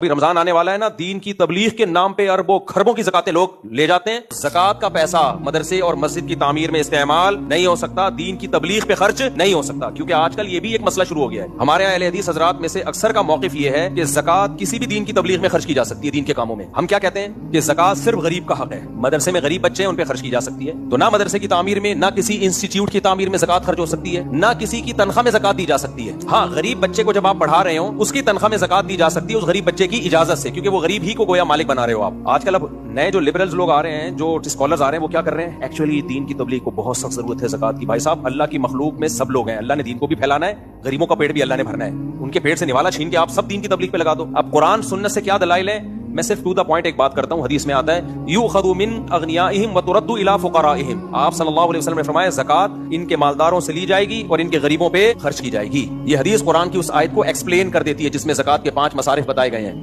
رمضان آنے والا ہے نا، دین کی تبلیغ کے نام پہ اربوں خربوں کی زکاتیں لوگ لے جاتے ہیں. زکات کا پیسہ مدرسے اور مسجد کی تعمیر میں استعمال نہیں ہو سکتا، دین کی تبلیغ پہ خرچ نہیں ہو سکتا، کیونکہ آج کل یہ بھی ایک مسئلہ شروع ہو گیا ہے. ہمارے اہل حدیث حضرات میں سے اکثر کا موقف یہ ہے کہ زکات کسی بھی دین کی تبلیغ میں خرچ کی جا سکتی ہے. دین کے کاموں میں ہم کیا کہتے ہیں کہ زکات صرف غریب کا حق ہے. مدرسے میں غریب بچے ہیں، ان پہ خرچ کی جا سکتی ہے. تو نہ مدرسے کی تعمیر میں، نہ کسی انسٹیٹیوٹ کی تعمیر میں زکات خرچ ہو سکتی ہے، نہ کسی کی تنخواہ میں زکات دی جا سکتی ہے. ہاں، غریب بچے کو جب آپ پڑھا رہے ہوں اس کی تنخواہ میں زکات دی جا سکتی ہے، اس غریب بچے کی اجازت سے، کیونکہ وہ غریب ہی کو گویا مالک بنا رہے ہو آپ. آج کل اب نئے جو لبرلز لوگ آ رہے ہیں، جو اسکالرز آ رہے ہیں، وہ کیا کر رہے ہیں؟ ایکچولی دین کی تبلیغ کو بہت سخت ضرورت ہے زکات کی. بھائی صاحب، اللہ کی مخلوق میں سب لوگ ہیں، اللہ نے دین کو بھی پھیلانا ہے، غریبوں کا پیٹ بھی اللہ نے بھرنا ہے. ان کے پیٹ سے نوالا چھین کے آپ سب دین کی تبلیغ پہ لگا دو. اب قرآن سنت سے کیا دلائل ہے؟ میں صرف ٹو دا پوائنٹ ایک بات کرتا ہوں. حدیث میں آتا ہے یؤخذ من اغنیائہم وترد الی فقرائہم. آپ صلی اللہ علیہ وسلم نے فرمایا زکات ان کے مالداروں سے لی جائے گی اور ان کے غریبوں پہ خرچ کی جائے گی. یہ حدیث قرآن کی اس آیت کو ایکسپلین کر دیتی ہے جس میں زکات کے 5 مصارف بتائے گئے ہیں.